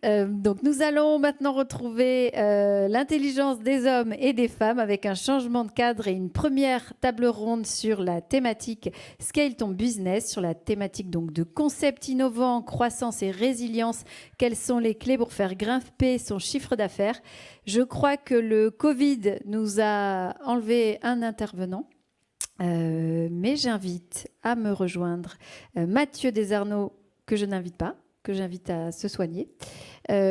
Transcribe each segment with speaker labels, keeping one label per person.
Speaker 1: Donc nous allons maintenant retrouver l'intelligence des hommes et des femmes avec un changement de cadre et une première table ronde sur la thématique Scale ton business, sur la thématique donc de concepts innovants, croissance et résilience. Quelles sont les clés pour faire grimper son chiffre d'affaires? Je crois que le Covid nous a enlevé un intervenant. Mais j'invite à me rejoindre Mathieu Desarnaud, que je n'invite pas, que j'invite à se soigner,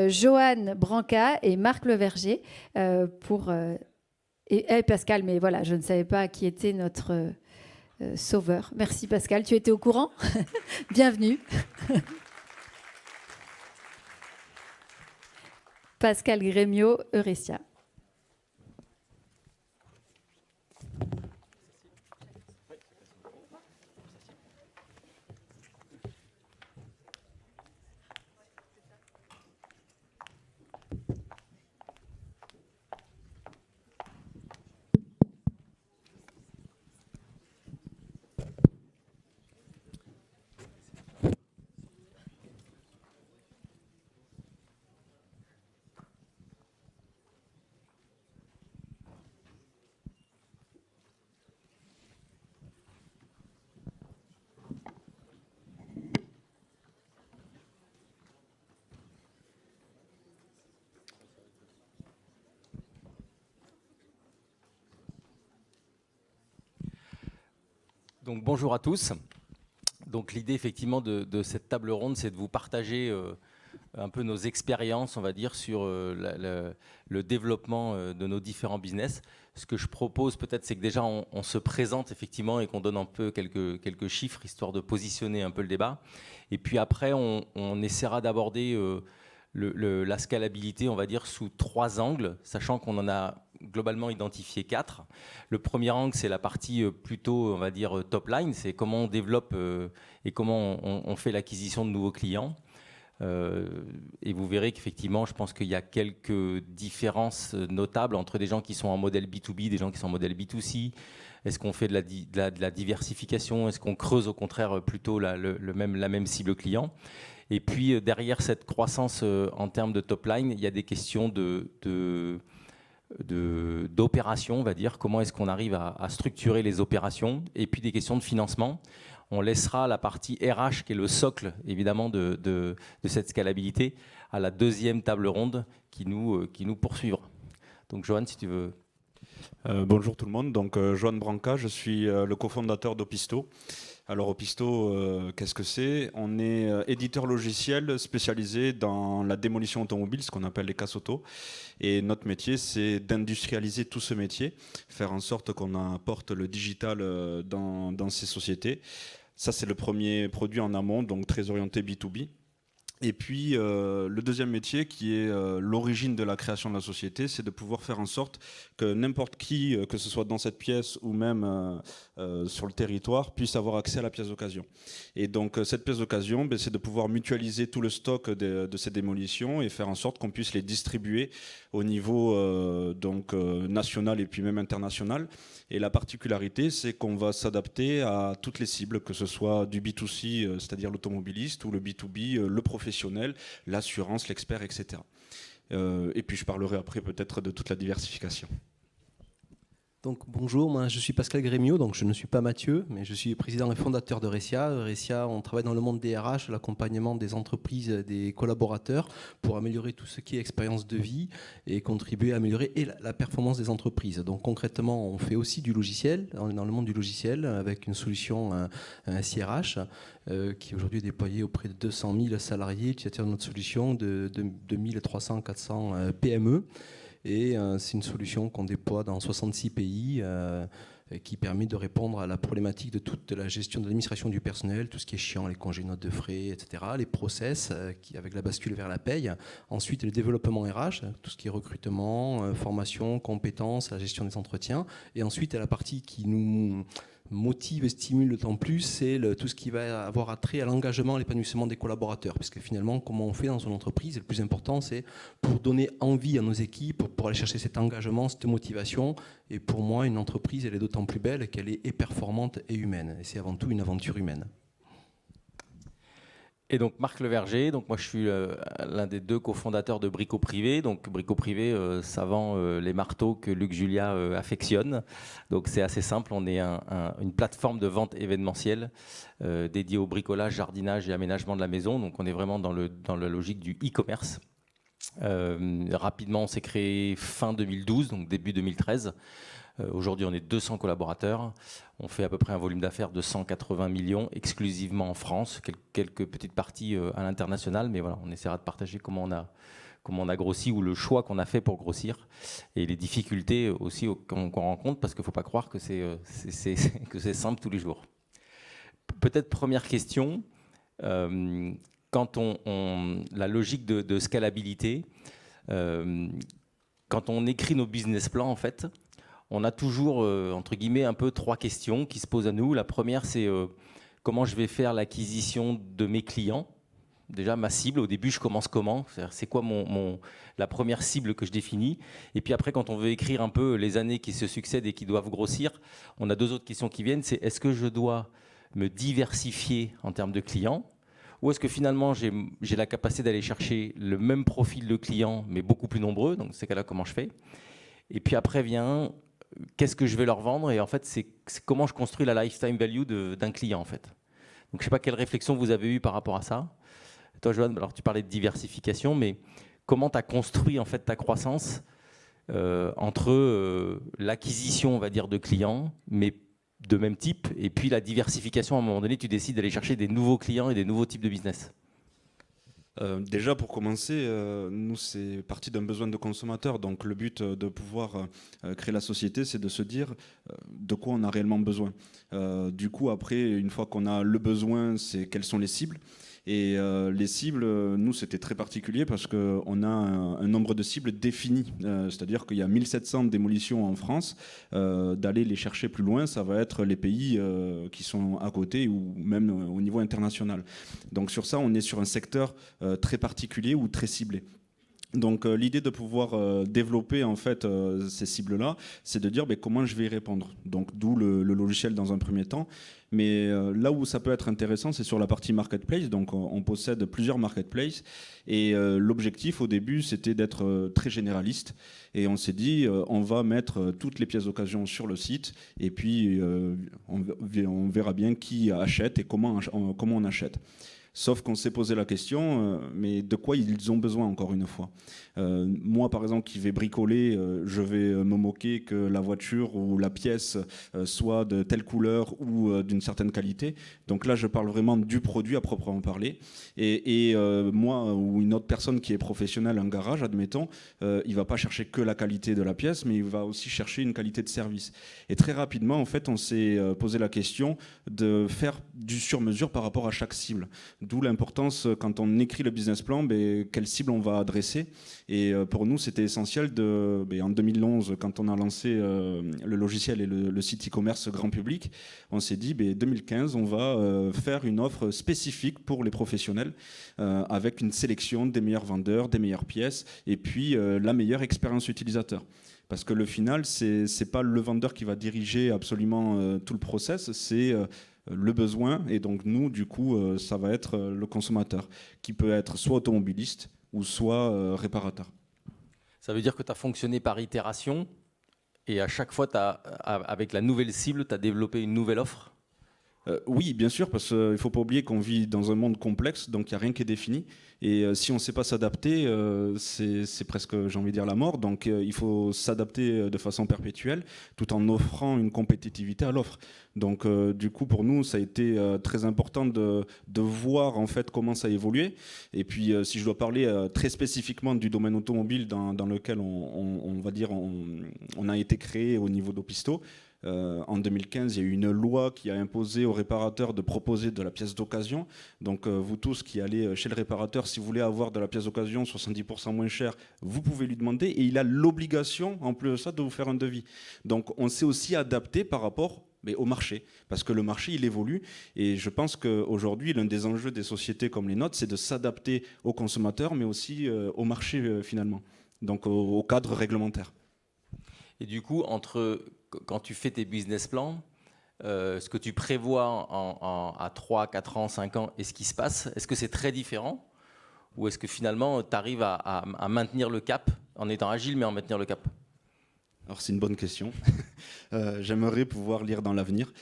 Speaker 1: Joanne Branca et Marc Leverger et Pascal, mais voilà, je ne savais pas qui était notre sauveur. Merci Pascal, tu étais au courant? Bienvenue. Pascal Grémiot, Eurecia.
Speaker 2: Donc bonjour à tous. Donc l'idée effectivement de cette table ronde, c'est de vous partager un peu nos expériences, on va dire, sur le développement de nos différents business. Ce que je propose peut-être, c'est que déjà on se présente effectivement et qu'on donne un peu quelques chiffres, histoire de positionner un peu le débat. Et puis après, on essaiera d'aborder la scalabilité, on va dire, sous 3 angles, sachant qu'on en a globalement identifié 4. Le premier angle, c'est la partie plutôt, on va dire, top line, c'est comment on développe et comment on fait l'acquisition de nouveaux clients. Et vous verrez qu'effectivement, je pense qu'il y a quelques différences notables entre des gens qui sont en modèle B2B, des gens qui sont en modèle B2C. Est-ce qu'on fait de la diversification? Est-ce qu'on creuse au contraire plutôt la même cible client? Et puis derrière cette croissance en termes de top line, il y a des questions d'opération, on va dire. Comment est-ce qu'on arrive à structurer les opérations? Et puis des questions de financement. On laissera la partie RH, qui est le socle évidemment de cette scalabilité, à la deuxième table ronde qui nous poursuivra. Donc Johan, si tu veux.
Speaker 3: Bonjour tout le monde, donc Joan Branca, je suis le cofondateur d'Opisto. Alors Opisto, qu'est-ce que c'est? On est éditeur logiciel spécialisé dans la démolition automobile, ce qu'on appelle les casses auto. Et notre métier, c'est d'industrialiser tout ce métier, faire en sorte qu'on apporte le digital dans ces sociétés. Ça, c'est le premier produit en amont, donc très orienté B2B. Et puis, le deuxième métier, qui est l'origine de la création de la société, c'est de pouvoir faire en sorte que n'importe qui, que ce soit dans cette pièce ou même sur le territoire, puisse avoir accès à la pièce d'occasion. Et donc, cette pièce d'occasion, c'est de pouvoir mutualiser tout le stock de ces démolitions et faire en sorte qu'on puisse les distribuer au niveau national et puis même international. Et la particularité, c'est qu'on va s'adapter à toutes les cibles, que ce soit du B2C, c'est-à-dire l'automobiliste, ou le B2B, le professionnel, l'assurance, l'expert, etc. Et puis je parlerai après peut-être de toute la diversification.
Speaker 4: Donc bonjour, moi je suis Pascal Grémiot, donc je ne suis pas Mathieu, mais je suis président et fondateur de Eurecia. Eurecia, on travaille dans le monde des RH, l'accompagnement des entreprises, des collaborateurs, pour améliorer tout ce qui est expérience de vie et contribuer à améliorer la performance des entreprises. Donc concrètement, on fait aussi du logiciel, on est dans le monde du logiciel avec une solution, un SIRH, qui aujourd'hui est déployé auprès de 200 000 salariés utilisateurs de notre solution, de 2300-400 PME. Et c'est une solution qu'on déploie dans 66 pays qui permet de répondre à la problématique de toute la gestion de l'administration du personnel, tout ce qui est chiant, les congés, notes de frais, etc., les process avec la bascule vers la paye. Ensuite, le développement RH, tout ce qui est recrutement, formation, compétences, la gestion des entretiens. Et ensuite, la partie qui nous motive et stimule d'autant plus, c'est tout ce qui va avoir attrait à l'engagement et l'épanouissement des collaborateurs. Parce que finalement, comment on fait dans une entreprise, le plus important, c'est pour donner envie à nos équipes, pour aller chercher cet engagement, cette motivation. Et pour moi, une entreprise, elle est d'autant plus belle qu'elle est performante et humaine. Et c'est avant tout une aventure humaine.
Speaker 2: Et donc Marc Leverger, donc moi je suis l'un des 2 cofondateurs de Brico Privé. Donc Brico Privé, ça vend les marteaux que Luc Julia affectionne. Donc c'est assez simple, on est une plateforme de vente événementielle dédiée au bricolage, jardinage et aménagement de la maison. Donc on est vraiment dans la logique du e-commerce. Rapidement, on s'est créé fin 2012, donc début 2013. Aujourd'hui, on est 200 collaborateurs. On fait à peu près un volume d'affaires de 180 millions exclusivement en France, quelques petites parties à l'international, mais voilà, on essaiera de partager comment on a grossi ou le choix qu'on a fait pour grossir et les difficultés aussi qu'on rencontre, parce qu'il ne faut pas croire que c'est simple tous les jours. Peut-être première question, quand la logique de scalabilité, quand on écrit nos business plans, en fait, on a toujours, entre guillemets, un peu 3 questions qui se posent à nous. La première, c'est comment je vais faire l'acquisition de mes clients. Déjà, ma cible, au début, je commence comment? C'est quoi la première cible que je définis? Et puis après, quand on veut écrire un peu les années qui se succèdent et qui doivent grossir, on a 2 autres questions qui viennent. C'est est-ce que je dois me diversifier en termes de clients? Ou est-ce que finalement, j'ai la capacité d'aller chercher le même profil de clients, mais beaucoup plus nombreux? Donc, ces cas-là, comment je fais? Et puis après vient... qu'est-ce que je vais leur vendre? Et en fait, c'est comment je construis la lifetime value d'un client, en fait. Donc, je ne sais pas quelle réflexion vous avez eue par rapport à ça. Toi, Johan, alors tu parlais de diversification, mais comment tu as construit en fait ta croissance entre l'acquisition, on va dire, de clients, mais de même type, et puis la diversification, à un moment donné, tu décides d'aller chercher des nouveaux clients et des nouveaux types de business?
Speaker 3: Déjà, pour commencer, nous, c'est parti d'un besoin de consommateur. Donc, le but de pouvoir créer la société, c'est de se dire de quoi on a réellement besoin. Du coup, après, une fois qu'on a le besoin, c'est quelles sont les cibles. Et les cibles, nous, c'était très particulier parce qu'on a un nombre de cibles défini. C'est-à-dire qu'il y a 1700 démolitions en France. D'aller les chercher plus loin, ça va être les pays qui sont à côté ou même au niveau international. Donc sur ça, on est sur un secteur très particulier ou très ciblé. Donc l'idée de pouvoir développer en fait ces cibles-là, c'est de dire comment je vais y répondre. Donc d'où le logiciel dans un premier temps. Mais là où ça peut être intéressant, c'est sur la partie marketplace. Donc on possède plusieurs marketplaces et l'objectif au début, c'était d'être très généraliste. Et on s'est dit, on va mettre toutes les pièces d'occasion sur le site et puis on verra bien qui achète et comment on achète. Sauf qu'on s'est posé la question, mais de quoi ils ont besoin encore une fois? Moi, par exemple, qui vais bricoler, je vais me moquer que la voiture ou la pièce soit de telle couleur ou d'une certaine qualité. Donc là, je parle vraiment du produit à proprement parler. Et moi ou une autre personne qui est professionnelle, un garage, admettons, il ne va pas chercher que la qualité de la pièce, mais il va aussi chercher une qualité de service. Et très rapidement, en fait, on s'est posé la question de faire du sur-mesure par rapport à chaque cible. D'où l'importance, quand on écrit le business plan, quelle cible on va adresser. Et pour nous, c'était essentiel en 2011, quand on a lancé le logiciel et le site e-commerce grand public, on s'est dit, 2015, on va faire une offre spécifique pour les professionnels, avec une sélection des meilleurs vendeurs, des meilleures pièces, et puis la meilleure expérience utilisateur. Parce que le final, c'est pas le vendeur qui va diriger absolument tout le process, c'est le besoin, et donc nous, du coup, ça va être le consommateur, qui peut être soit automobiliste ou soit réparateur.
Speaker 2: Ça veut dire que tu as fonctionné par itération, et à chaque fois, avec la nouvelle cible, tu as développé une nouvelle offre?
Speaker 3: Oui, bien sûr, parce qu'il ne faut pas oublier qu'on vit dans un monde complexe, donc il n'y a rien qui est défini. Et si on ne sait pas s'adapter, c'est presque, j'ai envie de dire, la mort. Donc il faut s'adapter de façon perpétuelle, tout en offrant une compétitivité à l'offre. Donc du coup, pour nous, ça a été très important de voir en fait comment ça a évolué. Et puis, si je dois parler très spécifiquement du domaine automobile dans lequel on va dire on a été créé au niveau d'Opisto. En 2015, il y a eu une loi qui a imposé aux réparateurs de proposer de la pièce d'occasion. Donc vous tous qui allez chez le réparateur, si vous voulez avoir de la pièce d'occasion 70% moins chère, vous pouvez lui demander et il a l'obligation, en plus de ça, de vous faire un devis. Donc on s'est aussi adapté par rapport au marché, parce que le marché, il évolue. Et je pense qu'aujourd'hui, l'un des enjeux des sociétés comme les nôtres, c'est de s'adapter aux consommateurs, mais aussi au marché finalement, donc au cadre réglementaire.
Speaker 2: Et du coup, quand tu fais tes business plans, ce que tu prévois à 3, 4 ans, 5 ans et ce qui se passe? Est-ce que c'est très différent? Ou est-ce que finalement, tu arrives à maintenir le cap, en étant agile, mais en maintenir le cap?
Speaker 3: Alors c'est une bonne question. J'aimerais pouvoir lire dans l'avenir.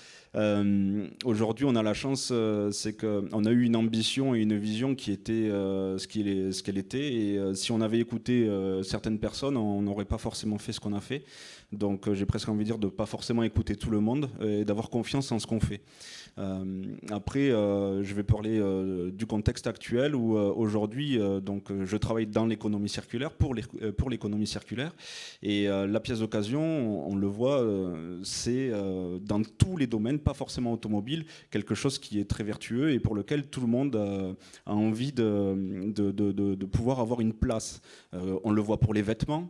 Speaker 3: Aujourd'hui, on a la chance, c'est qu'on a eu une ambition et une vision qui était ce qu'elle était. Et si on avait écouté certaines personnes, on n'aurait pas forcément fait ce qu'on a fait. Donc j'ai presque envie de dire de ne pas forcément écouter tout le monde et d'avoir confiance en ce qu'on fait. Après, je vais parler du contexte actuel où aujourd'hui, je travaille dans l'économie circulaire, pour l'économie circulaire. Et la pièce d'occasion, on le voit, c'est dans tous les domaines, pas forcément automobile, quelque chose qui est très vertueux et pour lequel tout le monde a envie de pouvoir avoir une place. On le voit pour les vêtements,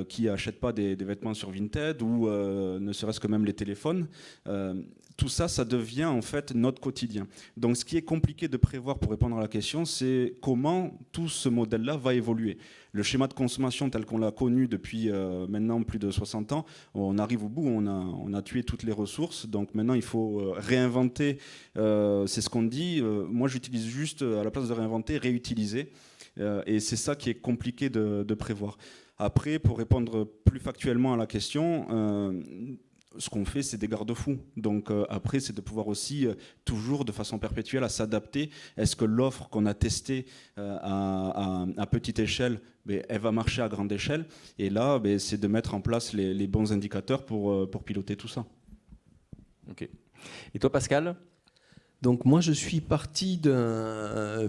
Speaker 3: qui n'achètent pas des vêtements sur Vinted ou ne serait-ce que même les téléphones. Tout ça, ça devient en fait notre quotidien. Donc ce qui est compliqué de prévoir pour répondre à la question, c'est comment tout ce modèle-là va évoluer. Le schéma de consommation tel qu'on l'a connu depuis maintenant plus de 60 ans, on arrive au bout, on a tué toutes les ressources, donc maintenant il faut réinventer, c'est ce qu'on dit. Moi j'utilise juste, à la place de réinventer, réutiliser, et c'est ça qui est compliqué de prévoir. Après, pour répondre plus factuellement à la question, ce qu'on fait, c'est des garde-fous. Donc après, c'est de pouvoir aussi, toujours de façon perpétuelle, à s'adapter. Est-ce que l'offre qu'on a testée à petite échelle, elle va marcher à grande échelle? Et là, c'est de mettre en place les bons indicateurs pour piloter tout ça.
Speaker 2: Ok. Et toi, Pascal?
Speaker 4: Donc moi je suis parti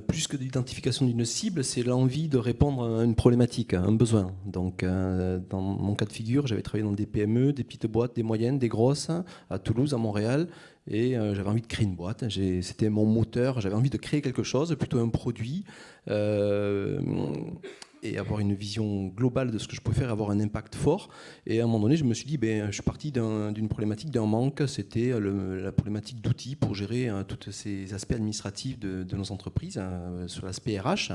Speaker 4: plus que de l'identification d'une cible, c'est l'envie de répondre à une problématique, à un besoin. Donc dans mon cas de figure, j'avais travaillé dans des PME, des petites boîtes, des moyennes, des grosses, à Toulouse, à Montréal, et j'avais envie de créer une boîte. C'était mon moteur, j'avais envie de créer quelque chose, plutôt un produit, et avoir une vision globale de ce que je pouvais faire, avoir un impact fort. Et à un moment donné, je me suis dit, je suis parti d'une problématique, d'un manque, c'était la problématique d'outils pour gérer tous ces aspects administratifs de nos entreprises, sur l'aspect RH.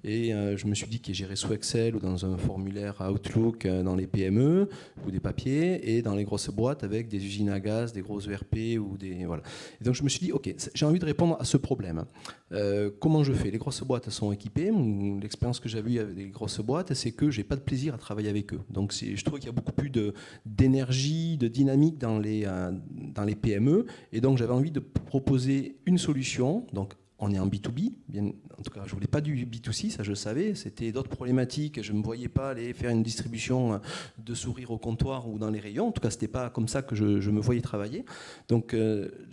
Speaker 4: Et je me suis dit qu'il gérait sous Excel ou dans un formulaire Outlook dans les PME ou des papiers, et dans les grosses boîtes avec des usines à gaz, des gros ERP ou des voilà. Et donc je me suis dit ok, j'ai envie de répondre à ce problème. Comment je fais? Les grosses boîtes sont équipées. L'expérience que j'avais eue avec les grosses boîtes, c'est que j'ai pas de plaisir à travailler avec eux. Donc je trouve qu'il y a beaucoup plus d'énergie, de dynamique dans les PME. Et donc j'avais envie de proposer une solution. Donc on est en B2B, en tout cas je ne voulais pas du B2C, ça je le savais, c'était d'autres problématiques, je ne me voyais pas aller faire une distribution de sourires au comptoir ou dans les rayons, en tout cas ce n'était pas comme ça que je me voyais travailler. Donc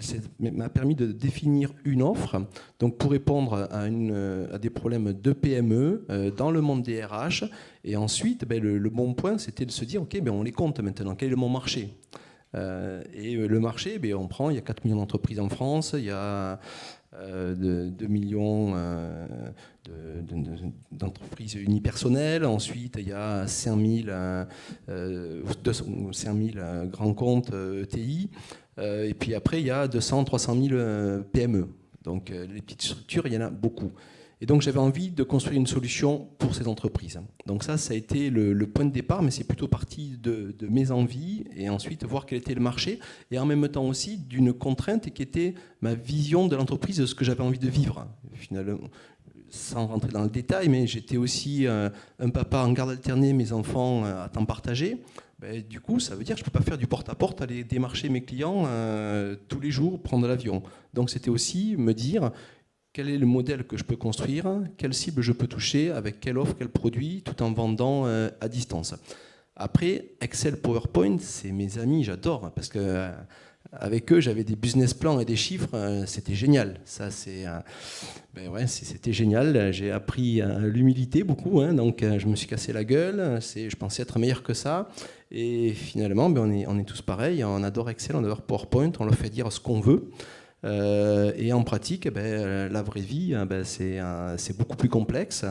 Speaker 4: ça m'a permis de définir une offre donc, pour répondre à des problèmes de PME dans le monde des RH, et ensuite le bon point c'était de se dire ok, on les compte maintenant, quel est mon marché? Et le marché, on prend, il y a 4 millions d'entreprises en France, il y a 2 millions d'entreprises unipersonnelles. Ensuite, il y a 5000 grands comptes ETI. Et puis après, il y a 200-300 000 PME. Donc les petites structures, il y en a beaucoup. Et donc j'avais envie de construire une solution pour ces entreprises. Donc ça a été le point de départ, mais c'est plutôt parti de mes envies, et ensuite voir quel était le marché, et en même temps aussi d'une contrainte qui était ma vision de l'entreprise, de ce que j'avais envie de vivre. Finalement, sans rentrer dans le détail, mais j'étais aussi un papa en garde alternée, mes enfants à temps partagé. Du coup, ça veut dire que je ne peux pas faire du porte-à-porte, aller démarcher mes clients tous les jours, prendre l'avion. Donc c'était aussi me dire quel est le modèle que je peux construire, quelle cible je peux toucher, avec quelle offre, quel produit, tout en vendant à distance. Après, Excel, PowerPoint, c'est mes amis, j'adore, parce que avec eux, j'avais des business plans et des chiffres, c'était génial. Ça, c'était génial. J'ai appris l'humilité beaucoup, donc je me suis cassé la gueule. Je pensais être meilleur que ça. Et finalement, on est tous pareils. On adore Excel, on adore PowerPoint, on leur fait dire ce qu'on veut. Et en pratique, la vraie vie, c'est beaucoup plus complexe.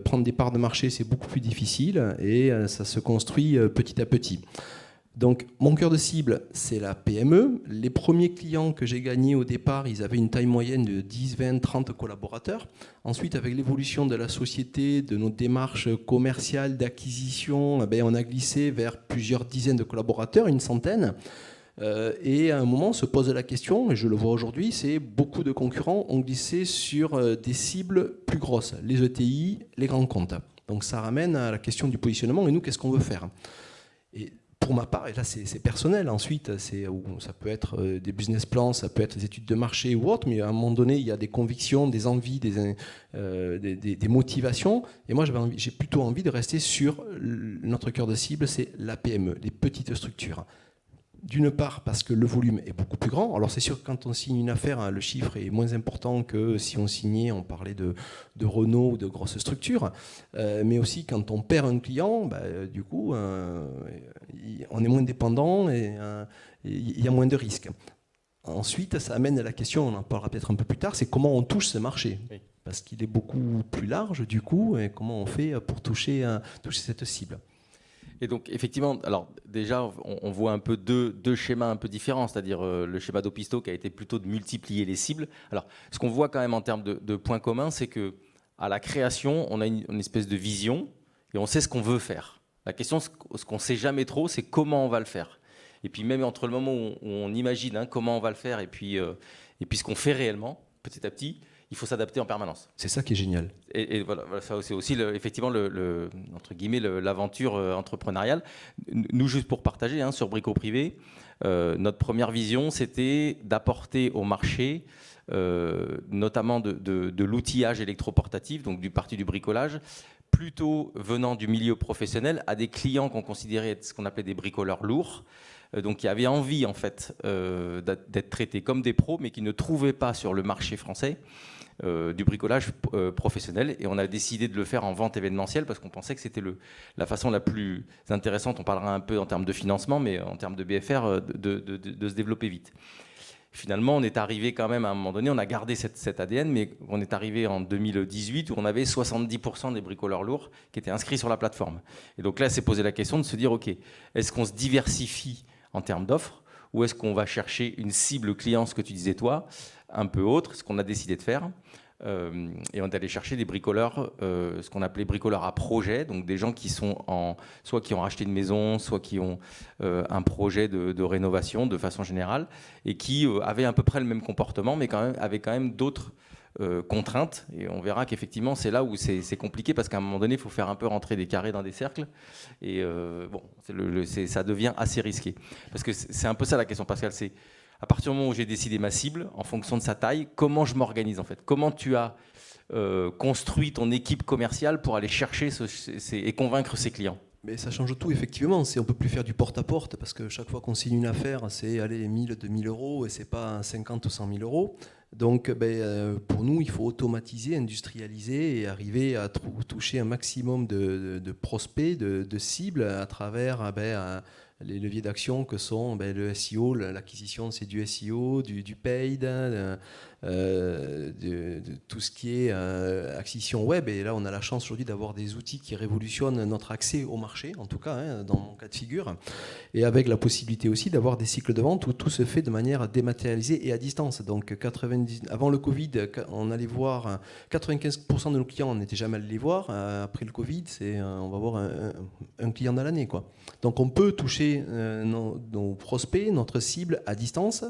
Speaker 4: Prendre des parts de marché, c'est beaucoup plus difficile, et ça se construit petit à petit. Donc, mon cœur de cible, c'est la PME. Les premiers clients que j'ai gagnés au départ, ils avaient une taille moyenne de 10, 20, 30 collaborateurs. Ensuite, avec l'évolution de la société, de nos démarches commerciales, d'acquisition, on a glissé vers plusieurs dizaines de collaborateurs, une centaine. Et à un moment se pose la question, et je le vois aujourd'hui, c'est beaucoup de concurrents ont glissé sur des cibles plus grosses, les ETI, les grands comptes. Donc ça ramène à la question du positionnement, et nous, qu'est-ce qu'on veut faire? Et pour ma part, et là c'est personnel, ensuite ça peut être des business plans, ça peut être des études de marché ou autre, mais à un moment donné il y a des convictions, des envies, des motivations, et moi j'ai plutôt envie de rester sur notre cœur de cible, c'est la PME, les petites structures. D'une part parce que le volume est beaucoup plus grand. Alors c'est sûr que quand on signe une affaire, hein, le chiffre est moins important que si on signait, on parlait de Renault ou de grosses structures. Mais aussi quand on perd un client, du coup, on est moins dépendant et il y a moins de risques. Ensuite, ça amène à la question, on en parlera peut-être un peu plus tard, c'est comment on touche ce marché. Oui. Parce qu'il est beaucoup plus large du coup, et comment on fait pour toucher cette cible.
Speaker 2: Et donc, effectivement, alors déjà, on voit un peu deux schémas un peu différents, c'est-à-dire le schéma d'Opisto qui a été plutôt de multiplier les cibles. Alors, ce qu'on voit quand même en termes de points communs, c'est qu'à la création, on a une espèce de vision et on sait ce qu'on veut faire. La question, ce qu'on ne sait jamais trop, c'est comment on va le faire. Et puis même entre le moment où on imagine comment on va le faire et puis ce qu'on fait réellement, petit à petit, il faut s'adapter en permanence.
Speaker 4: C'est ça qui est génial.
Speaker 2: Et voilà, ça c'est aussi effectivement entre guillemets l'aventure entrepreneuriale. Nous, juste pour partager sur Brico Privé, notre première vision, c'était d'apporter au marché, notamment de l'outillage électroportatif, donc du parti du bricolage, plutôt venant du milieu professionnel, à des clients qu'on considérait être ce qu'on appelait des bricoleurs lourds, donc qui avaient envie en fait d'être traités comme des pros, mais qui ne trouvaient pas sur le marché français du bricolage professionnel, et on a décidé de le faire en vente événementielle parce qu'on pensait que c'était la façon la plus intéressante. On parlera un peu en termes de financement, mais en termes de BFR, de se développer vite. Finalement, on est arrivé quand même à un moment donné, on a gardé cet ADN, mais on est arrivé en 2018 où on avait 70% des bricoleurs lourds qui étaient inscrits sur la plateforme. Et donc là, c'est posé la question de se dire, OK, est-ce qu'on se diversifie en termes d'offres, ou est-ce qu'on va chercher une cible client, ce que tu disais toi, un peu autre, ce qu'on a décidé de faire. Et on est allé chercher des bricoleurs, ce qu'on appelait bricoleurs à projet, donc des gens qui sont soit qui ont racheté une maison, soit qui ont un projet de rénovation de façon générale, et qui avaient à peu près le même comportement, mais avaient quand même d'autres contraintes. Et on verra qu'effectivement, c'est là où c'est compliqué, parce qu'à un moment donné, il faut faire un peu rentrer des carrés dans des cercles. Et ça devient assez risqué. Parce que c'est un peu ça la question, Pascal, c'est à partir du moment où j'ai décidé ma cible, en fonction de sa taille, comment je m'organise en fait? Comment tu as construit ton équipe commerciale pour aller chercher et convaincre ses clients?
Speaker 4: Mais ça change tout, effectivement. On ne peut plus faire du porte-à-porte, parce que chaque fois qu'on signe une affaire, c'est 1000, 2000 euros, et ce n'est pas 50 ou 100 000 euros. Donc pour nous, il faut automatiser, industrialiser et arriver à toucher un maximum de prospects, de cibles à travers les leviers d'action que sont le SEO, l'acquisition c'est du SEO, du paid, de tout ce qui est acquisition web. Et là, on a la chance aujourd'hui d'avoir des outils qui révolutionnent notre accès au marché, en tout cas, dans mon cas de figure, et avec la possibilité aussi d'avoir des cycles de vente où tout se fait de manière dématérialisée et à distance. Donc avant le Covid, on allait voir 95% de nos clients, on n'était jamais allé les voir. Après le Covid, on va voir un client dans l'année, quoi. Donc on peut toucher nos prospects, notre cible à distance.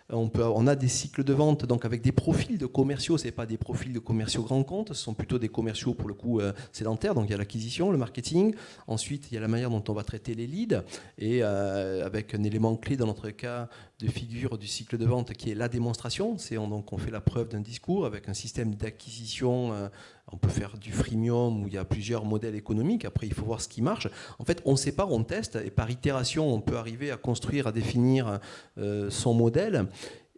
Speaker 4: On a des cycles de vente donc avec des profils de commerciaux, ce n'est pas des profils de commerciaux grands comptes, ce sont plutôt des commerciaux pour le coup sédentaires. Donc il y a l'acquisition, le marketing, ensuite il y a la manière dont on va traiter les leads, et avec un élément clé dans notre cas de figure du cycle de vente qui est la démonstration. Donc on fait la preuve d'un discours avec un système d'acquisition. On peut faire du freemium où il y a plusieurs modèles économiques. Après, il faut voir ce qui marche. En fait, on sépare, on teste, et par itération, on peut arriver à construire, à définir son modèle.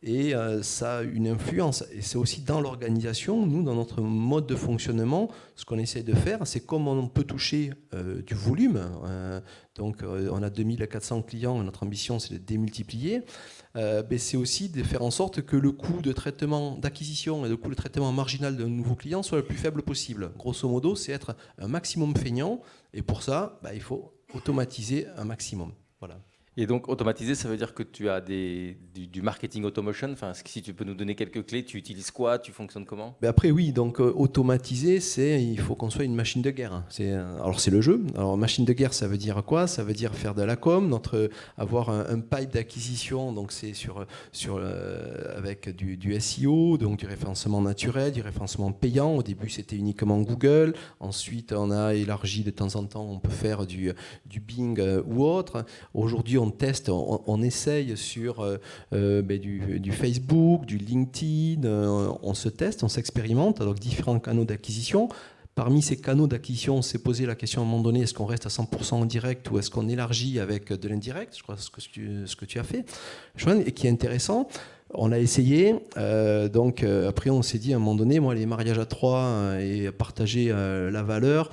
Speaker 4: Et ça a une influence. Et c'est aussi dans l'organisation, nous, dans notre mode de fonctionnement, ce qu'on essaie de faire, c'est comment on peut toucher du volume. Donc, on a 2400 clients, et notre ambition, c'est de démultiplier. C'est aussi de faire en sorte que le coût de traitement d'acquisition et le coût de traitement marginal d'un nouveau client soit le plus faible possible. Grosso modo, c'est être un maximum feignant. Et pour ça, il faut automatiser un maximum. Voilà.
Speaker 2: Et donc, automatisé, ça veut dire que tu as du marketing automation. Enfin, si tu peux nous donner quelques clés, tu utilises quoi? Tu fonctionnes comment?
Speaker 4: Mais après, oui, donc automatiser, il faut qu'on soit une machine de guerre. Alors, c'est le jeu. Alors, machine de guerre, ça veut dire quoi? Ça veut dire faire de la com, avoir un pipe d'acquisition, donc c'est avec du SEO, donc du référencement naturel, du référencement payant. Au début, c'était uniquement Google. Ensuite, on a élargi de temps en temps, on peut faire du Bing ou autre. Aujourd'hui, on teste, on essaye sur du Facebook, du LinkedIn, on se teste, on s'expérimente, donc différents canaux d'acquisition. Parmi ces canaux d'acquisition, on s'est posé la question à un moment donné, est-ce qu'on reste à 100% en direct ou est-ce qu'on élargit avec de l'indirect? Je crois ce que tu as fait, Joanne, et qui est intéressant. On a essayé, après on s'est dit à un moment donné, moi les mariages à trois et partager la valeur,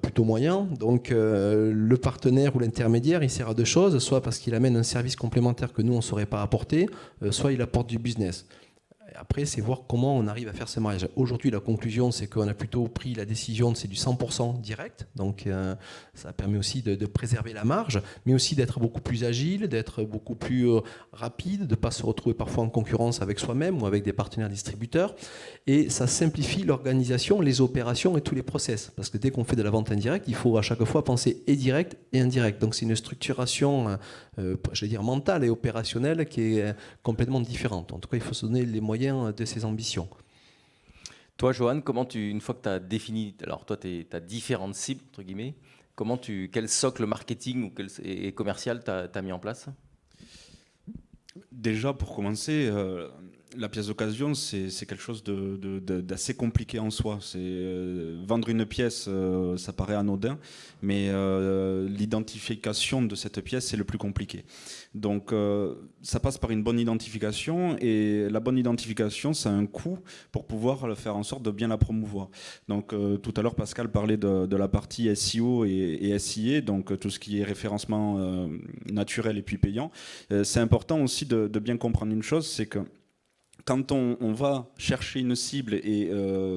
Speaker 4: plutôt moyen. Donc le partenaire ou l'intermédiaire, il sert à deux choses, soit parce qu'il amène un service complémentaire que nous on ne saurait pas apporter, soit il apporte du business. Après, c'est voir comment on arrive à faire ce mariage. Aujourd'hui, la conclusion, c'est qu'on a plutôt pris la décision, c'est du 100% direct. Donc, ça permet aussi de préserver la marge, mais aussi d'être beaucoup plus agile, d'être beaucoup plus rapide, de ne pas se retrouver parfois en concurrence avec soi-même ou avec des partenaires distributeurs. Et ça simplifie l'organisation, les opérations et tous les process. Parce que dès qu'on fait de la vente indirecte, il faut à chaque fois penser et direct et indirect. Donc, c'est une structuration, mentale et opérationnelle qui est complètement différente. En tout cas, il faut se donner les moyens de ses ambitions.
Speaker 2: Toi, Johan, une fois que tu as défini, alors toi, tu as différentes cibles, entre guillemets, quel socle marketing et commercial tu as mis en place?
Speaker 3: Déjà, pour commencer, la pièce d'occasion, c'est quelque chose d'assez compliqué en soi. Vendre une pièce, ça paraît anodin, mais l'identification de cette pièce, c'est le plus compliqué. Donc, ça passe par une bonne identification, et la bonne identification, ça a un coût pour pouvoir faire en sorte de bien la promouvoir. Donc, tout à l'heure, Pascal parlait de la partie SEO et SIA, donc tout ce qui est référencement naturel et puis payant. C'est important aussi de bien comprendre une chose, c'est que quand on va chercher une cible et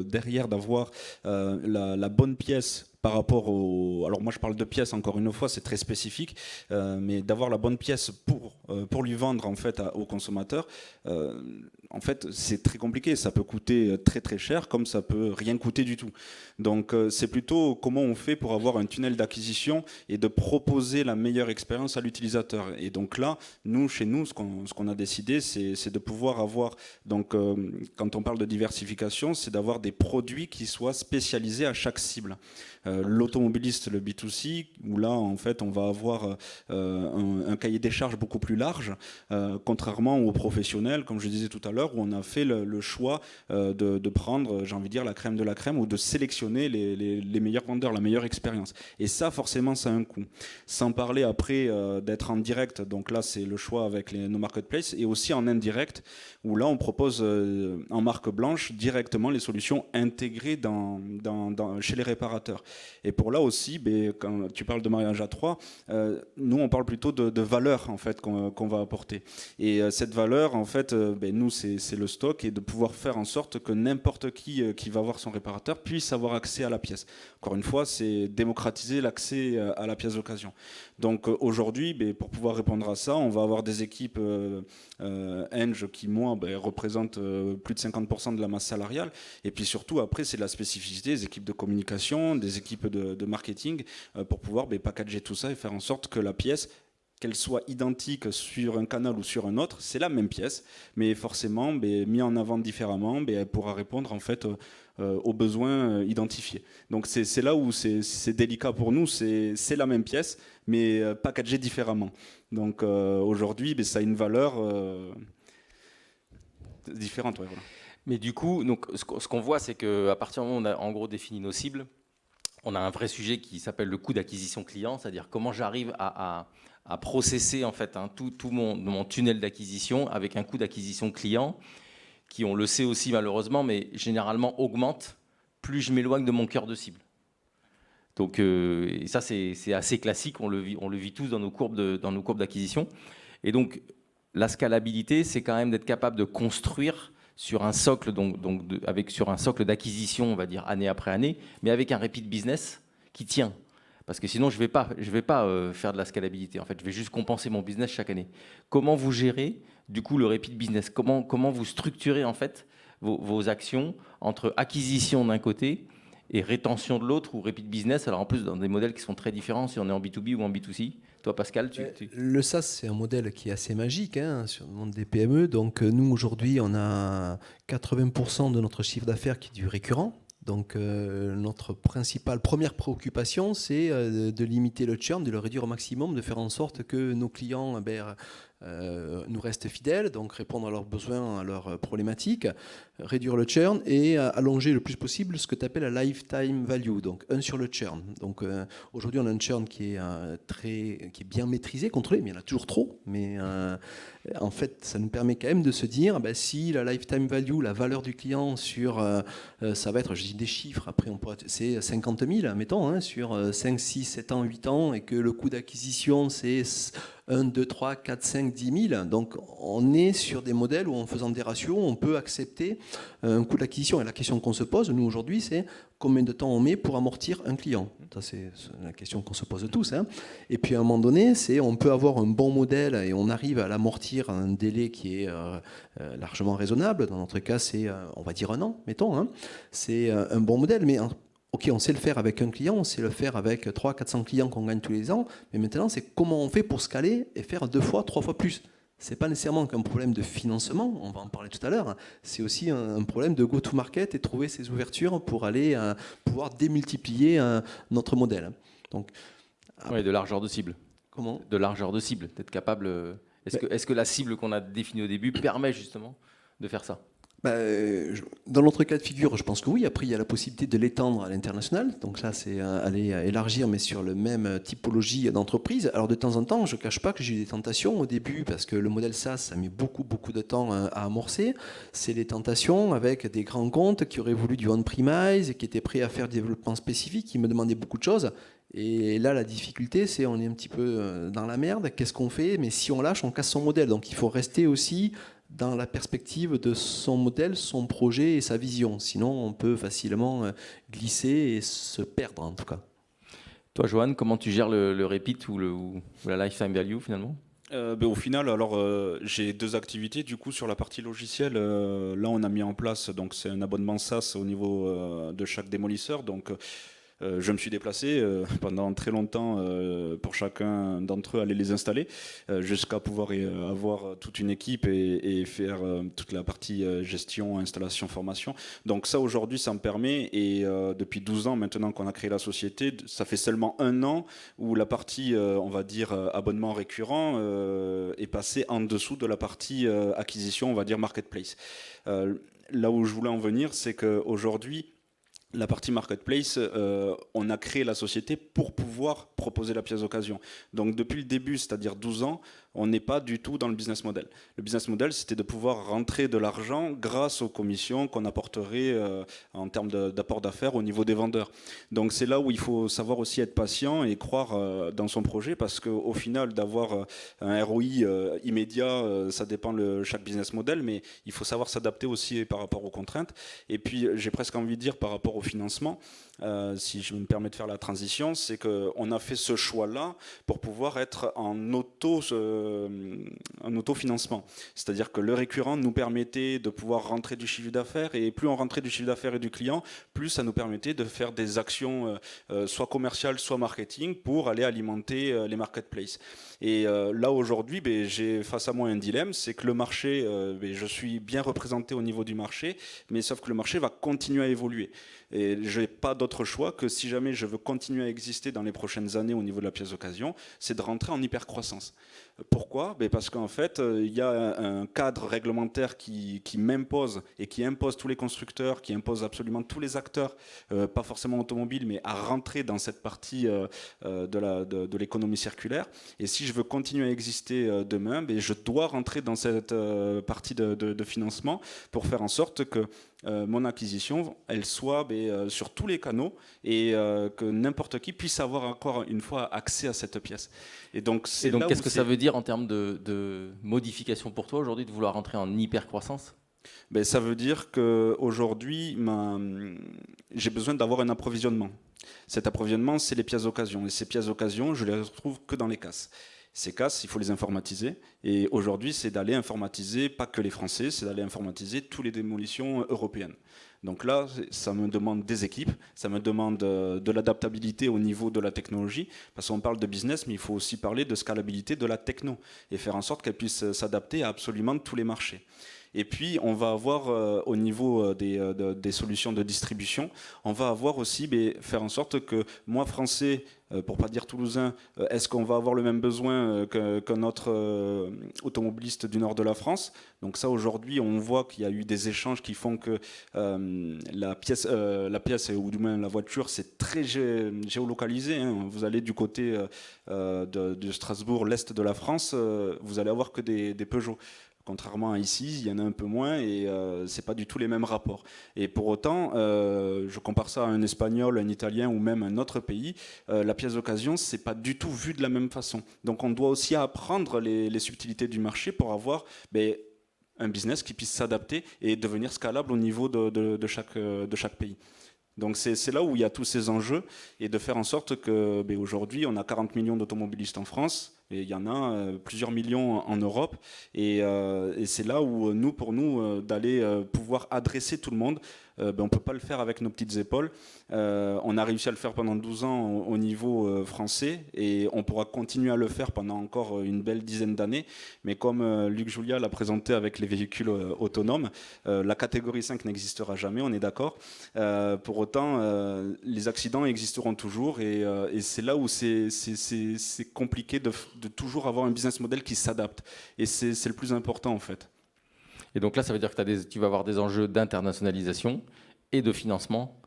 Speaker 3: derrière d'avoir la bonne pièce par rapport au... Alors moi je parle de pièces, encore une fois, c'est très spécifique, mais d'avoir la bonne pièce pour lui vendre en fait au consommateur, en fait c'est très compliqué. Ça peut coûter très très cher comme ça peut rien coûter du tout. Donc c'est plutôt comment on fait pour avoir un tunnel d'acquisition et de proposer la meilleure expérience à l'utilisateur. Et donc là, chez nous, ce qu'on a décidé, c'est de pouvoir avoir, donc quand on parle de diversification, c'est d'avoir des produits qui soient spécialisés à chaque cible. L'automobiliste, le B2C, où là en fait on va avoir un cahier des charges beaucoup plus large, contrairement aux professionnels, comme je disais tout à l'heure, où on a fait le choix de prendre, j'ai envie de dire, la crème de la crème, ou de sélectionner les meilleurs vendeurs, la meilleure expérience. Et ça forcément ça a un coût. Sans parler après d'être en direct, donc là c'est le choix avec nos marketplaces, et aussi en indirect, où là on propose en marque blanche directement les solutions intégrées chez les réparateurs. Et pour là aussi, quand tu parles de mariage à trois, nous on parle plutôt de valeur en fait qu'on va apporter. Et cette valeur en fait, nous c'est le stock, et de pouvoir faire en sorte que n'importe qui va voir son réparateur puisse avoir accès à la pièce. Encore une fois, c'est démocratiser l'accès à la pièce d'occasion. Donc aujourd'hui, pour pouvoir répondre à ça, on va avoir des équipes Eng qui, moi, représentent plus de 50% de la masse salariale. Et puis surtout, après, c'est de la spécificité, des équipes de communication, des équipes de marketing, pour pouvoir packager tout ça et faire en sorte que la pièce, qu'elle soit identique sur un canal ou sur un autre, c'est la même pièce, mais forcément mis en avant différemment, elle pourra répondre en fait aux besoins identifiés. Donc c'est là où c'est délicat pour nous, c'est la même pièce, mais packagée différemment. Donc aujourd'hui, ça a une valeur différente. Ouais, voilà.
Speaker 2: Mais du coup, donc, ce qu'on voit, c'est qu'à partir du moment où on a en gros défini nos cibles, on a un vrai sujet qui s'appelle le coût d'acquisition client, c'est-à-dire comment j'arrive à processer en fait tout mon tunnel d'acquisition avec un coût d'acquisition client qui, on le sait aussi malheureusement, mais généralement augmente plus je m'éloigne de mon cœur de cible. Donc, et ça c'est assez classique, on le vit tous dans nos courbes d'acquisition. Et donc la scalabilité, c'est quand même d'être capable de construire sur un socle, sur un socle d'acquisition, on va dire année après année, mais avec un repeat business qui tient. Parce que sinon, je vais pas faire de la scalabilité. En fait, je vais juste compenser mon business chaque année. Comment vous gérez, du coup, le repeat business? Comment vous structurez, en fait, vos actions entre acquisition d'un côté et rétention de l'autre ou repeat business? Alors, en plus, dans des modèles qui sont très différents, si on est en B2B ou en B2C. Toi, Pascal,
Speaker 4: Le SaaS, c'est un modèle qui est assez magique sur le monde des PME. Donc, nous, aujourd'hui, on a 80% de notre chiffre d'affaires qui est du récurrent. Donc, notre première préoccupation, c'est de limiter le churn, de le réduire au maximum, de faire en sorte que nos clients nous restent fidèles, donc répondre à leurs besoins, à leurs problématiques, réduire le churn et allonger le plus possible ce que tu appelles la lifetime value, donc 1 sur le churn. Donc, aujourd'hui, on a un churn qui est bien maîtrisé, contrôlé, mais il y en a toujours trop. Mais en fait, ça nous permet quand même de se dire, si la lifetime value, la valeur du client ça va être, je dis des chiffres, après c'est 50 000, mettons, sur 5, 6, 7 ans, 8 ans, et que le coût d'acquisition, c'est 1, 2, 3, 4, 5, 10 000. Donc, on est sur des modèles où, en faisant des ratios, on peut accepter un coût d'acquisition. Et la question qu'on se pose, nous, aujourd'hui, c'est combien de temps on met pour amortir un client? Ça, c'est la question qu'on se pose tous. Et puis, à un moment donné, on peut avoir un bon modèle et on arrive à l'amortir à un délai qui est largement raisonnable. Dans notre cas, c'est, on va dire, 1 an, mettons. C'est un bon modèle, mais ok, on sait le faire avec un client, on sait le faire avec 300-400 clients qu'on gagne tous les ans, mais maintenant, c'est comment on fait pour scaler et faire 2 fois, 3 fois plus. Ce n'est pas nécessairement qu'un problème de financement, on va en parler tout à l'heure, c'est aussi un problème de go-to-market et trouver ces ouvertures pour aller pouvoir démultiplier notre modèle. Donc,
Speaker 2: oui, de largeur de cible.
Speaker 4: Comment ?
Speaker 2: De largeur de cible, d'être capable... Est-ce que la cible qu'on a définie au début permet justement de faire ça ?
Speaker 4: Dans notre cas de figure, je pense que oui. Après, il y a la possibilité de l'étendre à l'international. Donc ça, c'est aller élargir, mais sur le même typologie d'entreprise. Alors de temps en temps, je ne cache pas que j'ai eu des tentations au début, parce que le modèle SaaS, ça met beaucoup de temps à amorcer. C'est des tentations avec des grands comptes qui auraient voulu du on-premise et qui étaient prêts à faire du développement spécifique, qui me demandaient beaucoup de choses. Et là, la difficulté, c'est on est un petit peu dans la merde. Qu'est-ce qu'on fait ? Mais si on lâche, on casse son modèle. Donc il faut rester aussi dans la perspective de son modèle, son projet et sa vision. Sinon, on peut facilement glisser et se perdre, en tout cas.
Speaker 2: Toi, Johan, comment tu gères le repeat ou la lifetime value, finalement ?
Speaker 3: Au final, alors j'ai 2 activités du coup sur la partie logicielle. Là, on a mis en place, donc c'est un abonnement SaaS au niveau de chaque démolisseur. Donc je me suis déplacé pendant très longtemps pour chacun d'entre eux aller les installer jusqu'à pouvoir avoir toute une équipe et faire toute la partie gestion, installation, formation. Donc ça aujourd'hui ça me permet et depuis 12 ans maintenant qu'on a créé la société, ça fait seulement 1 an où la partie on va dire abonnement récurrent est passée en dessous de la partie acquisition, on va dire marketplace. Là où je voulais en venir, c'est qu'aujourd'hui la partie marketplace, on a créé la société pour pouvoir proposer la pièce d'occasion. Donc depuis le début, c'est-à-dire 12 ans, on n'est pas du tout dans le business model. Le business model, c'était de pouvoir rentrer de l'argent grâce aux commissions qu'on apporterait en termes d'apport d'affaires au niveau des vendeurs. Donc c'est là où il faut savoir aussi être patient et croire dans son projet, parce qu'au final, d'avoir un ROI immédiat, ça dépend de chaque business model, mais il faut savoir s'adapter aussi par rapport aux contraintes. Et puis j'ai presque envie de dire par rapport au financement, si je me permets de faire la transition, c'est qu'on a fait ce choix-là pour pouvoir être en autofinancement. C'est-à-dire que le récurrent nous permettait de pouvoir rentrer du chiffre d'affaires, et plus on rentrait du chiffre d'affaires et du client, plus ça nous permettait de faire des actions soit commerciales, soit marketing pour aller alimenter les marketplaces. Et là aujourd'hui, j'ai face à moi un dilemme, c'est que le marché, je suis bien représenté au niveau du marché, mais sauf que le marché va continuer à évoluer. Et je n'ai pas d'autre choix que, si jamais je veux continuer à exister dans les prochaines années au niveau de la pièce d'occasion, c'est de rentrer en hypercroissance. Pourquoi ? Parce qu'en fait, il y a un cadre réglementaire qui m'impose et qui impose tous les constructeurs, qui impose absolument tous les acteurs, pas forcément automobiles, mais à rentrer dans cette partie de l'économie circulaire. Et si je veux continuer à exister demain, je dois rentrer dans cette partie de financement pour faire en sorte que mon acquisition, elle soit sur tous les canaux et que n'importe qui puisse avoir encore une fois accès à cette pièce. Et donc
Speaker 2: qu'est-ce que ça veut dire en termes de modification pour toi aujourd'hui de vouloir rentrer en hyper-croissance ?
Speaker 3: Ça veut dire qu'aujourd'hui, j'ai besoin d'avoir un approvisionnement. Cet approvisionnement, c'est les pièces d'occasion. Et ces pièces d'occasion, je les retrouve que dans les casses. Ces casses, il faut les informatiser. Et aujourd'hui, c'est d'aller informatiser, pas que les Français, c'est d'aller informatiser toutes les démolitions européennes. Donc là, ça me demande des équipes, ça me demande de l'adaptabilité au niveau de la technologie, parce qu'on parle de business, mais il faut aussi parler de scalabilité de la techno, et faire en sorte qu'elle puisse s'adapter à absolument tous les marchés. Et puis, on va avoir, au niveau des solutions de distribution, on va avoir aussi faire en sorte que moi, Français, pour pas dire Toulousain, est-ce qu'on va avoir le même besoin qu'un autre automobiliste du nord de la France? Donc ça, aujourd'hui, on voit qu'il y a eu des échanges qui font que la pièce, ou du moins la voiture, c'est très géolocalisé. Hein. Vous allez du côté de Strasbourg, l'est de la France, vous allez avoir que des Peugeot. Contrairement à ici, il y en a un peu moins et c'est pas du tout les mêmes rapports. Et pour autant, je compare ça à un Espagnol, un Italien ou même un autre pays, la pièce d'occasion, c'est pas du tout vu de la même façon. Donc on doit aussi apprendre les subtilités du marché pour avoir un business qui puisse s'adapter et devenir scalable au niveau de chaque pays. Donc c'est là où il y a tous ces enjeux et de faire en sorte que aujourd'hui on a 40 millions d'automobilistes en France et il y en a plusieurs millions en Europe et c'est là où pour nous d'aller pouvoir adresser tout le monde. On ne peut pas le faire avec nos petites épaules. On a réussi à le faire pendant 12 ans au niveau français et on pourra continuer à le faire pendant encore une belle dizaine d'années. Mais comme Luc Julia l'a présenté avec les véhicules autonomes, la catégorie 5 n'existera jamais, on est d'accord. Pour autant, les accidents existeront toujours et c'est là où c'est compliqué de toujours avoir un business model qui s'adapte. Et c'est le plus important en fait.
Speaker 2: Et donc là, ça veut dire que tu vas avoir des enjeux d'internationalisation et de financement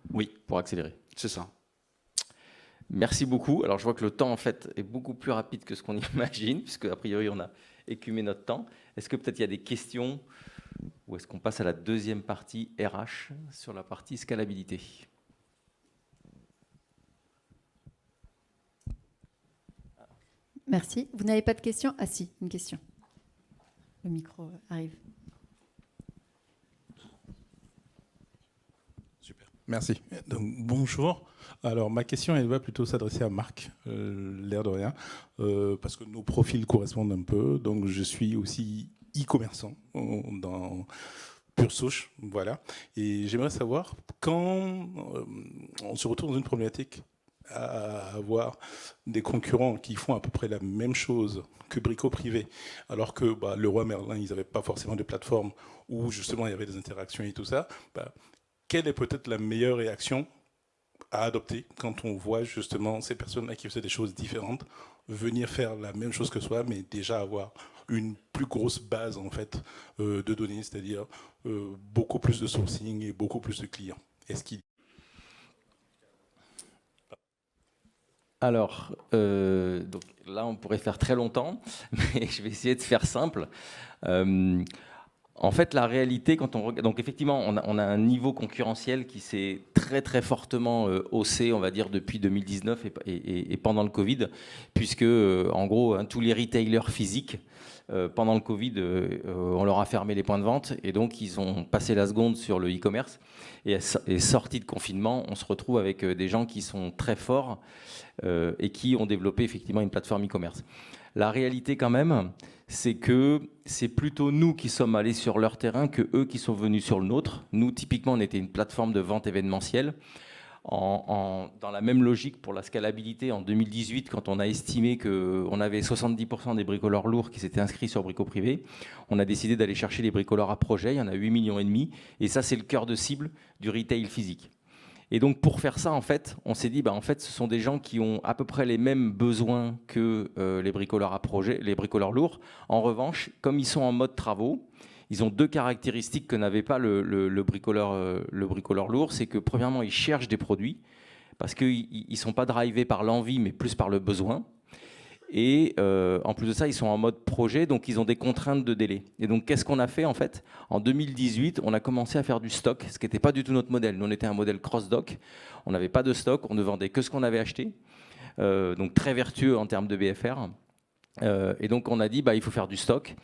Speaker 2: pour accélérer.
Speaker 3: C'est ça.
Speaker 2: Merci beaucoup. Alors je vois que le temps en fait est beaucoup plus rapide que ce qu'on imagine, puisque a priori on a écumé notre temps. Est-ce que peut-être il y a des questions ou est-ce qu'on passe à la deuxième partie RH sur la partie scalabilité ?
Speaker 1: Merci. Vous n'avez pas de questions? Ah si, une question. Le micro arrive.
Speaker 5: Super, merci. Donc, bonjour. Alors, ma question, elle va plutôt s'adresser à Marc, l'air de rien, parce que nos profils correspondent un peu. Donc, je suis aussi e-commerçant dans pure souche, voilà. Et j'aimerais savoir, quand on se retrouve dans une problématique à avoir des concurrents qui font à peu près la même chose que Brico Privé, alors que Leroy Merlin, ils n'avaient pas forcément de plateforme où justement il y avait des interactions et tout ça, quelle est peut-être la meilleure réaction à adopter quand on voit justement ces personnes-là qui faisaient des choses différentes venir faire la même chose que soi, mais déjà avoir une plus grosse base en fait de données, c'est-à-dire beaucoup plus de sourcing et beaucoup plus de clients. Est-ce qu'il
Speaker 2: Alors, donc là, on pourrait faire très longtemps, mais je vais essayer de faire simple. En fait, la réalité, quand on regarde, donc effectivement, on a un niveau concurrentiel qui s'est très très fortement haussé, on va dire, depuis 2019 et pendant le Covid, puisque en gros, tous les retailers physiques, pendant le Covid, on leur a fermé les points de vente et donc ils ont passé la seconde sur le e-commerce. Et sorti de confinement, on se retrouve avec des gens qui sont très forts et qui ont développé effectivement une plateforme e-commerce. La réalité quand même, c'est que c'est plutôt nous qui sommes allés sur leur terrain que eux qui sont venus sur le nôtre. Nous, typiquement, on était une plateforme de vente événementielle. Dans la même logique pour la scalabilité, en 2018, quand on a estimé qu'on avait 70% des bricoleurs lourds qui s'étaient inscrits sur Brico Privé, on a décidé d'aller chercher les bricoleurs à projet. Il y en a 8,5 millions. Et ça, c'est le cœur de cible du retail physique. Et donc, pour faire ça, en fait, on s'est dit, en fait, ce sont des gens qui ont à peu près les mêmes besoins que les bricoleurs à projet, les bricoleurs lourds. En revanche, comme ils sont en mode travaux, ils ont deux caractéristiques que n'avait pas le bricoleur lourd. C'est que, premièrement, ils cherchent des produits parce qu'ils ne sont pas drivés par l'envie, mais plus par le besoin. Et en plus de ça, ils sont en mode projet, donc ils ont des contraintes de délai. Et donc, qu'est-ce qu'on a fait en fait? En 2018, on a commencé à faire du stock, ce qui n'était pas du tout notre modèle. Nous, on était un modèle cross-dock. On n'avait pas de stock, on ne vendait que ce qu'on avait acheté. Donc, très vertueux en termes de BFR. Et donc, on a dit, il faut faire du stock.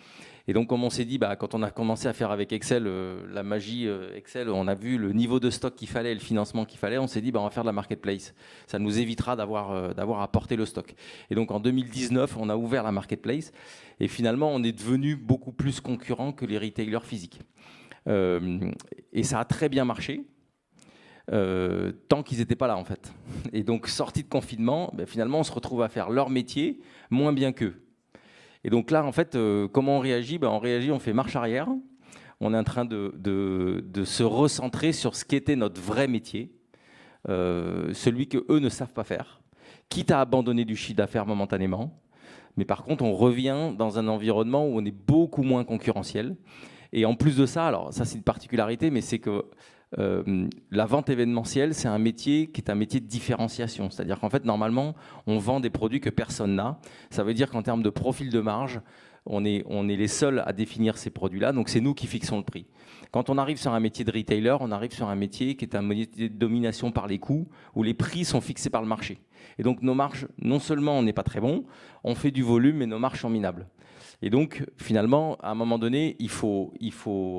Speaker 2: Et donc, comme on s'est dit, quand on a commencé à faire avec Excel, la magie Excel, on a vu le niveau de stock qu'il fallait, le financement qu'il fallait, on s'est dit, on va faire de la marketplace. Ça nous évitera d'avoir à porter le stock. Et donc, en 2019, on a ouvert la marketplace. Et finalement, on est devenu beaucoup plus concurrent que les retailers physiques. Et ça a très bien marché. Tant qu'ils n'étaient pas là, en fait. Et donc, sortie de confinement, finalement, on se retrouve à faire leur métier moins bien qu'eux. Et donc là, en fait, comment on réagit ? On réagit, on fait marche arrière. On est en train de se recentrer sur ce qu'était notre vrai métier, celui qu'eux ne savent pas faire, quitte à abandonner du chiffre d'affaires momentanément. Mais par contre, on revient dans un environnement où on est beaucoup moins concurrentiel. Et en plus de ça, alors ça c'est une particularité, mais c'est que la vente événementielle, c'est un métier qui est un métier de différenciation. C'est-à-dire qu'en fait, normalement, on vend des produits que personne n'a. Ça veut dire qu'en termes de profil de marge, on est les seuls à définir ces produits-là. Donc, c'est nous qui fixons le prix. Quand on arrive sur un métier de retailer, on arrive sur un métier qui est un métier de domination par les coûts, où les prix sont fixés par le marché. Et donc, nos marges, non seulement on n'est pas très bon, on fait du volume, mais nos marges sont minables. Et donc, finalement, à un moment donné, il faut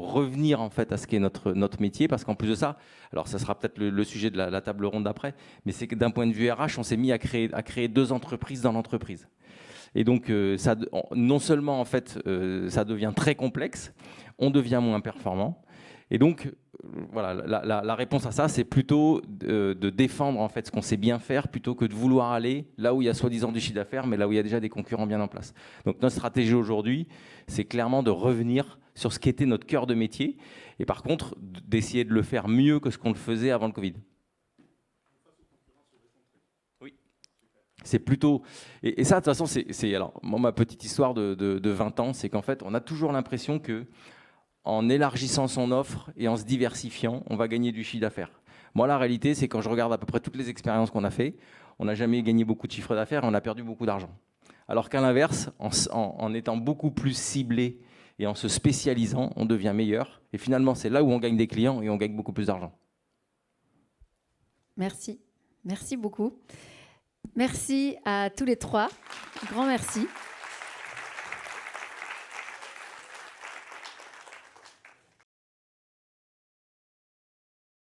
Speaker 2: revenir en fait à ce qu'est notre métier, parce qu'en plus de ça, alors ça sera peut-être le sujet de la table ronde d'après, mais c'est que d'un point de vue RH, on s'est mis à créer 2 entreprises dans l'entreprise. Et donc, ça, non seulement en fait, ça devient très complexe, on devient moins performant. Et donc, voilà, la réponse à ça, c'est plutôt de défendre en fait ce qu'on sait bien faire, plutôt que de vouloir aller là où il y a soi-disant du chiffre d'affaires, mais là où il y a déjà des concurrents bien en place. Donc notre stratégie aujourd'hui, c'est clairement de revenir sur ce qui était notre cœur de métier, et par contre, d'essayer de le faire mieux que ce qu'on le faisait avant le Covid. Oui. C'est plutôt... Et ça, de toute façon, c'est alors, moi, ma petite histoire de 20 ans, c'est qu'en fait, on a toujours l'impression que en élargissant son offre et en se diversifiant, on va gagner du chiffre d'affaires. Moi, la réalité, c'est quand je regarde à peu près toutes les expériences qu'on a fait, on n'a jamais gagné beaucoup de chiffre d'affaires et on a perdu beaucoup d'argent. Alors qu'à l'inverse, en étant beaucoup plus ciblé et en se spécialisant, on devient meilleur. Et finalement, c'est là où on gagne des clients et on gagne beaucoup plus d'argent.
Speaker 1: Merci. Merci beaucoup. Merci à tous les 3. Grand merci.